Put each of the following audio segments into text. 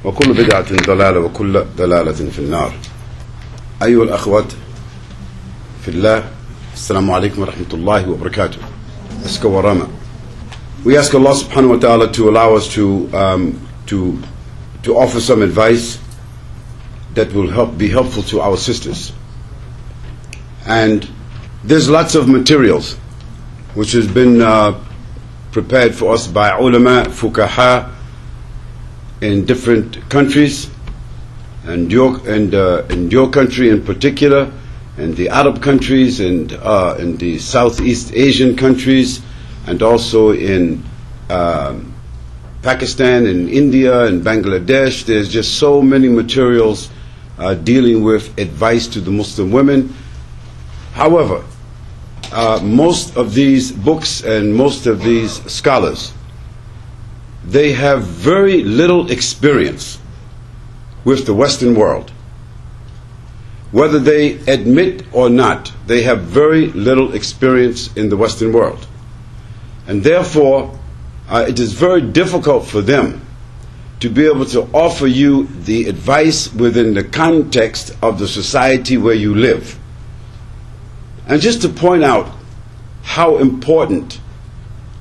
وكل بدعة ضلالة وكل ضلالة في النار. أيها الأخوات في الله, Assalamu alaikum wa rahmatullahi wa barakatuh. Eska wa rama. We ask Allah subhanahu wa ta'ala to allow us to offer some advice that will be helpful to our sisters. And there's lots of materials which has been prepared for us by ulama, fuqaha in different countries, and your country in particular, and the Arab countries, and in the Southeast Asian countries, and also in Pakistan and India and Bangladesh. There's just so many materials dealing with advice to the Muslim women. However, most of these books and most of these scholars, they have very little experience with the Western world. Whether they admit or not, they have very little experience in the Western world. And therefore, it is very difficult for them to be able to offer you the advice within the context of the society where you live. And just to point out how important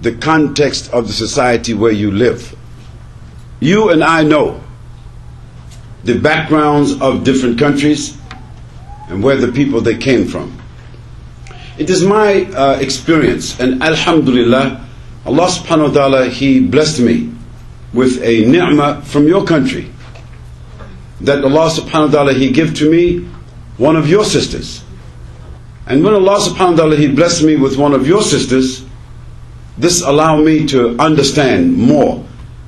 the context of the society where you live. You and I know the backgrounds of different countries and where the people they came from. It is my experience, and alhamdulillah, Allah subhanahu wa ta'ala, He blessed me with a ni'mah from your country, that Allah subhanahu wa ta'ala, He gave to me one of your sisters. And when Allah subhanahu wa ta'ala, He blessed me with one of your sisters, this allowed me to understand more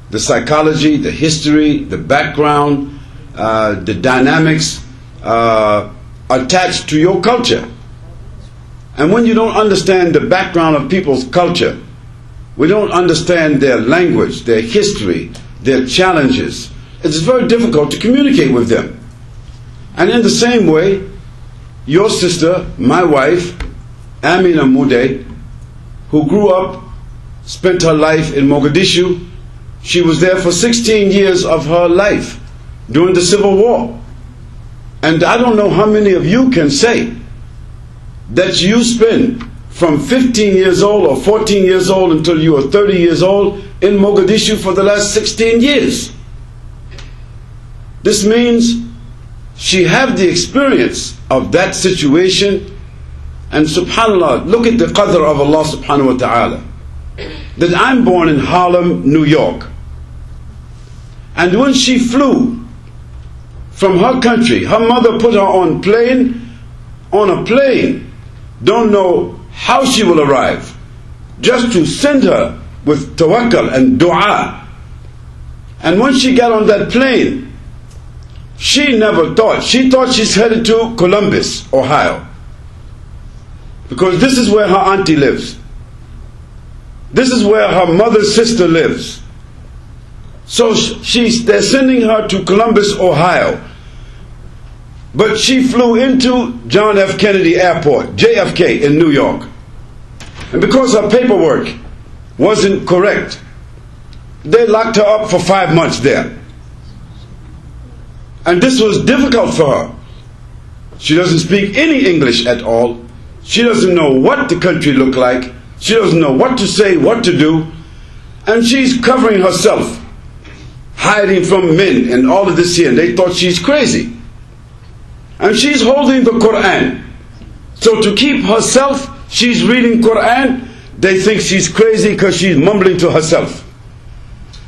the psychology, the history, the background, the dynamics attached to your culture. And when you don't understand the background of people's culture, we don't understand their language, their history, their challenges, it's very difficult to communicate with them. And in the same way, your sister, my wife, Amina Mude, who grew up, spent her life in Mogadishu. She was there for 16 years of her life during the Civil War. And I don't know how many of you can say that you spend from 15 years old or 14 years old until you are 30 years old in Mogadishu for the last 16 years. This means she had the experience of that situation. And subhanAllah, look at the qadr of Allah subhanahu wa ta'ala, that I'm born in Harlem, New York. And when she flew from her country, her mother put her on a plane, don't know how she will arrive, just to send her with tawakkul and dua. And when she got on that plane, she thought she's headed to Columbus, Ohio, because this is where her auntie lives. This is where her mother's sister lives. So they're sending her to Columbus, Ohio. But she flew into John F. Kennedy Airport, JFK, in New York. And because her paperwork wasn't correct, they locked her up for 5 months there. And this was difficult for her. She doesn't speak any English at all. She doesn't know what the country looked like. She doesn't know what to say, what to do. And she's covering herself, hiding from men and all of this here. And they thought she's crazy. And she's holding the Quran. So to keep herself, she's reading Quran. They think she's crazy because she's mumbling to herself.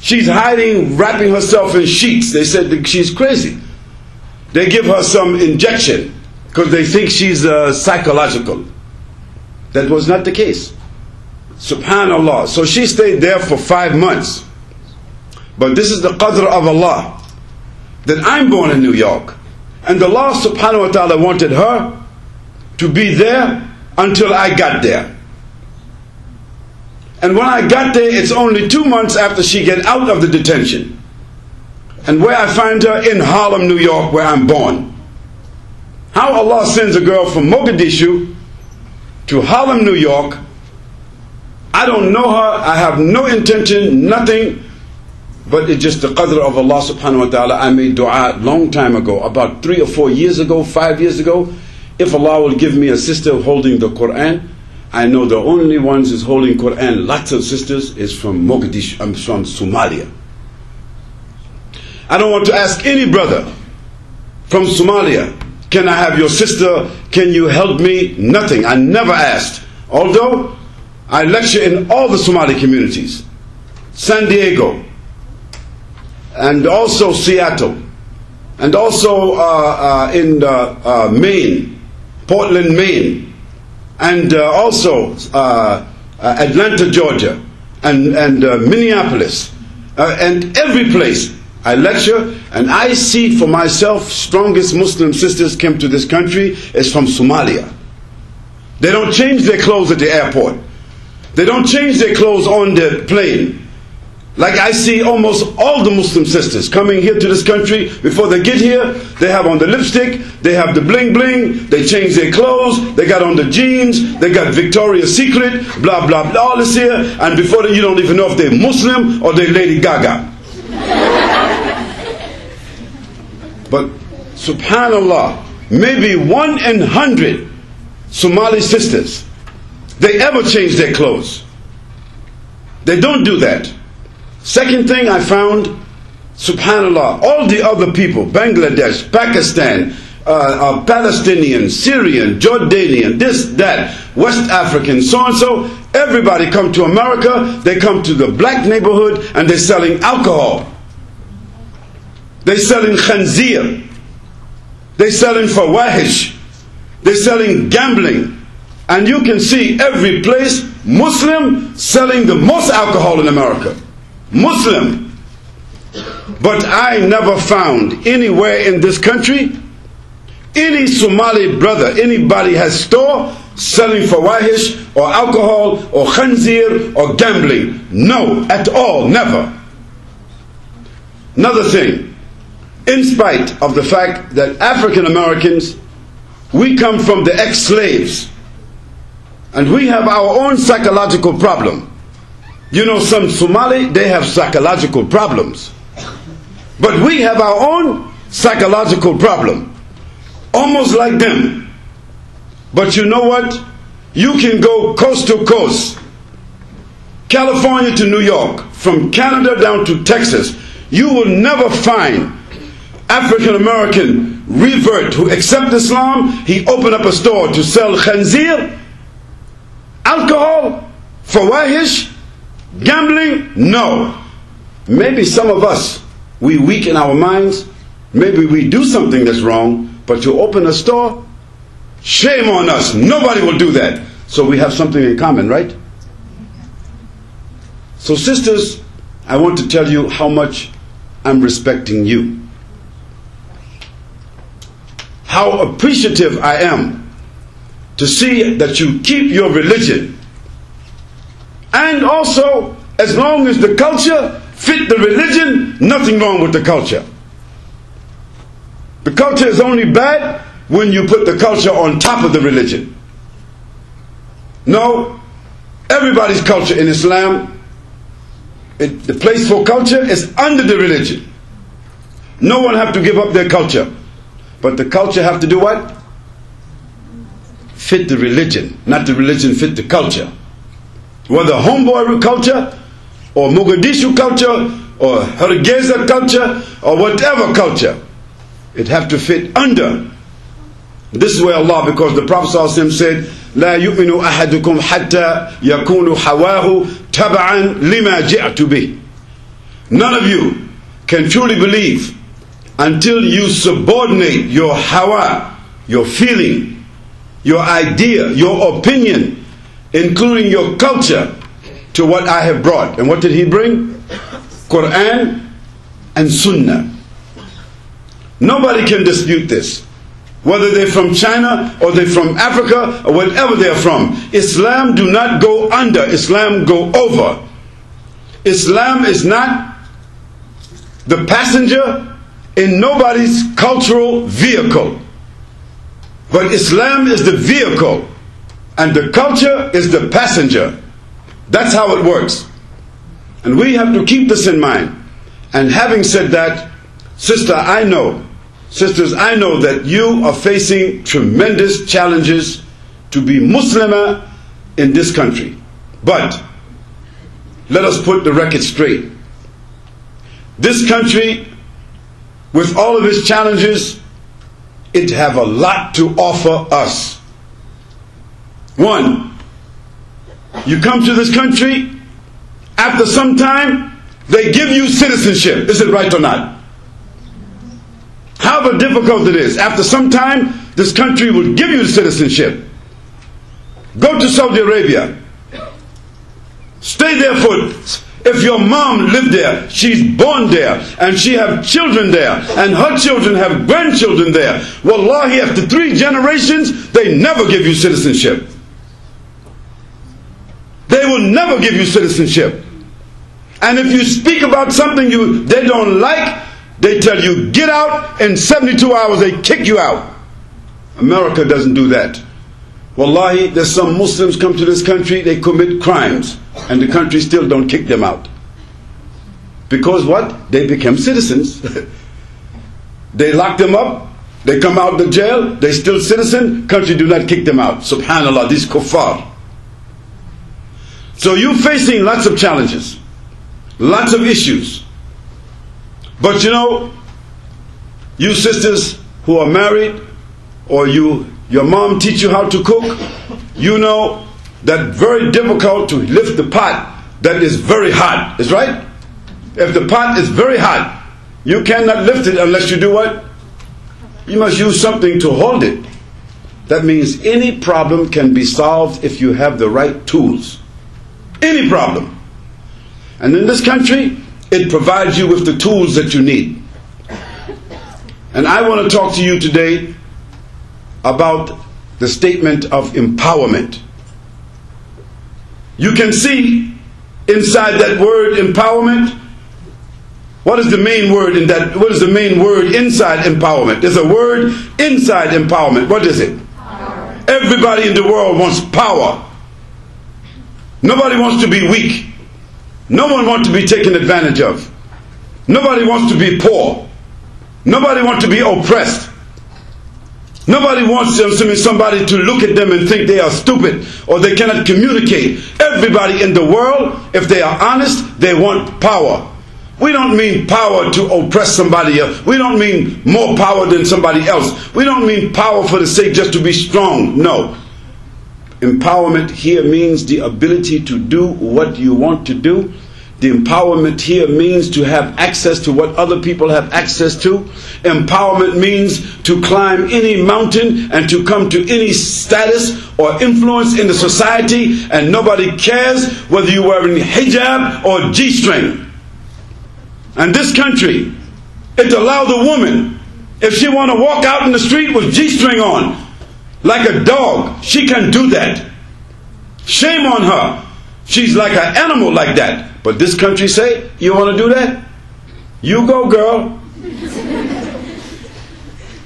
She's hiding, wrapping herself in sheets. They said that she's crazy. They give her some injection because they think she's psychological. That was not the case. Subhanallah. So she stayed there for 5 months. But this is the qadr of Allah, that I'm born in New York, and Allah subhanahu wa ta'ala wanted her to be there until I got there. And when I got there, it's only 2 months after she get out of the detention. And where I find her? In Harlem, New York, where I'm born. How Allah sends a girl from Mogadishu to Harlem, New York. I don't know her. I have no intention, nothing. But it's just the qadr of Allah subhanahu wa ta'ala. I made dua long time ago, about 3 or 4 years ago, 5 years ago. If Allah will give me a sister holding the Quran, I know the only ones is holding Quran, lots of sisters, is from Mogadishu, from Somalia. I don't want to ask any brother from Somalia, can I have your sister, can you help me? Nothing, I never asked. Although I lecture in all the Somali communities, San Diego, and also Seattle, and also in Maine, Portland, Maine, and also Atlanta, Georgia, and Minneapolis, and every place I lecture, and I see for myself strongest Muslim sisters came to this country is from Somalia. They don't change their clothes at the airport. They don't change their clothes on the plane. Like I see almost all the Muslim sisters coming here to this country, before they get here, they have on the lipstick, they have the bling bling, they change their clothes, they got on the jeans, they got Victoria's Secret, blah blah blah, all this here, and before then you don't even know if they're Muslim or they're Lady Gaga. But subhanallah, maybe 1 in 100 Somali sisters, they ever change their clothes. They don't do that. Second thing I found, subhanallah, all the other people, Bangladesh, Pakistan, Palestinian, Syrian, Jordanian, this, that, West African, so and so, everybody come to America, they come to the black neighborhood and they're selling alcohol. They're selling khanzir. They're selling fawahish. They're selling gambling. And you can see every place Muslim selling the most alcohol in America. Muslim. But I never found anywhere in this country any Somali brother, anybody has store selling fawahish or alcohol or khanzir or gambling. No, at all, never. Another thing, in spite of the fact that African Americans, we come from the ex-slaves, and we have our own psychological problem. You know, some Somali, they have psychological problems. But we have our own psychological problem, almost like them. But you know what? You can go coast to coast, California to New York, from Canada down to Texas. You will never find African American revert who accept Islam. He opened up a store to sell khanzir, alcohol, fawahish, gambling. No. Maybe some of us, we weak in our minds. Maybe we do something that's wrong, but to open a store, shame on us. Nobody will do that. So we have something in common, right? So sisters, I want to tell you how much I'm respecting you. How appreciative I am to see that you keep your religion. And also, as long as the culture fit the religion, nothing wrong with the culture. The culture is only bad when you put the culture on top of the religion. No, everybody's culture in Islam, the place for culture is under the religion. No one have to give up their culture. But the culture have to do what? Fit the religion, not the religion fit the culture. Whether homeboy culture, or Mogadishu culture, or Hargeisa culture, or whatever culture, it have to fit under. This is where Allah, because the Prophet ﷺ said, لا يؤمن أحدكم حتى يكون حواه تبعا لما جئت به. None of you can truly believe until you subordinate your hawa, your feeling, your idea, your opinion, including your culture, to what I have brought. And what did he bring? Quran and Sunnah. Nobody can dispute this. Whether they're from China or they're from Africa or wherever they're from. Islam do not go under, Islam go over. Islam is not the passenger in nobody's cultural vehicle. But Islam is the vehicle and the culture is the passenger. That's how it works. And we have to keep this in mind. And having said that, sisters, I know that you are facing tremendous challenges to be Muslimah in this country. But let us put the record straight. This country, with all of its challenges, it have a lot to offer us. One, you come to this country, after some time, they give you citizenship. Is it right or not? However difficult it is, after some time, this country will give you citizenship. Go to Saudi Arabia. Stay there if your mom lived there, she's born there, and she have children there, and her children have grandchildren there. Wallahi, after 3 generations, they never give you citizenship. They will never give you citizenship. And if you speak about something they don't like, they tell you, get out. In 72 hours, they kick you out. America doesn't do that. Wallahi, there's some Muslims come to this country, they commit crimes, and the country still don't kick them out. Because what? They become citizens. They lock them up, they come out of the jail, they still citizen, country do not kick them out. Subhanallah, these kuffar. So you're facing lots of challenges, lots of issues. But you know, you sisters who are married, or your mom teach you how to cook, you know that very difficult to lift the pot that is very hot. Is right? If the pot is very hot, you cannot lift it unless you do what? You must use something to hold it. That means any problem can be solved if you have the right tools. Any problem. And in this country, it provides you with the tools that you need. And I want to talk to you today about the statement of empowerment. You can see inside that word empowerment, what is the main word in that? What is the main word inside empowerment? There's a word inside empowerment. What is it? Power. Everybody in the world wants power. Nobody wants to be weak. No one wants to be taken advantage of. Nobody wants to be poor. Nobody wants to be oppressed. Nobody wants somebody to look at them and think they are stupid or they cannot communicate. Everybody in the world, if they are honest, they want power. We don't mean power to oppress somebody else. We don't mean more power than somebody else. We don't mean power for the sake just to be strong. No. Empowerment here means the ability to do what you want to do. The empowerment here means to have access to what other people have access to. Empowerment means to climb any mountain and to come to any status or influence in the society, and nobody cares whether you're wearing hijab or G-string. And this country, it allows the woman, if she want to walk out in the street with G-string on, like a dog, she can do that. Shame on her. She's like an animal like that. But this country say, you want to do that? You go, girl.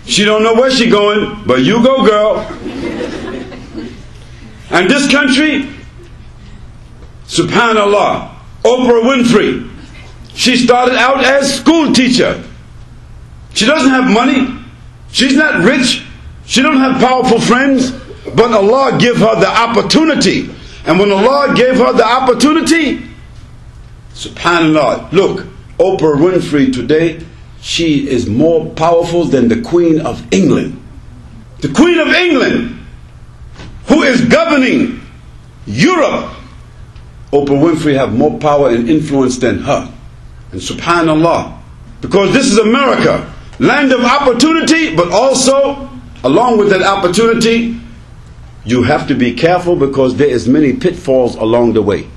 She don't know where she going, but you go, girl. And this country, subhanallah, Oprah Winfrey, she started out as school teacher. She doesn't have money. She's not rich. She don't have powerful friends. But Allah gave her the opportunity. And when Allah gave her the opportunity, subhanallah, look, Oprah Winfrey today, she is more powerful than the Queen of England. The Queen of England, who is governing Europe. Oprah Winfrey have more power and influence than her. And subhanallah, because this is America, land of opportunity, but also, along with that opportunity, you have to be careful because there is many pitfalls along the way.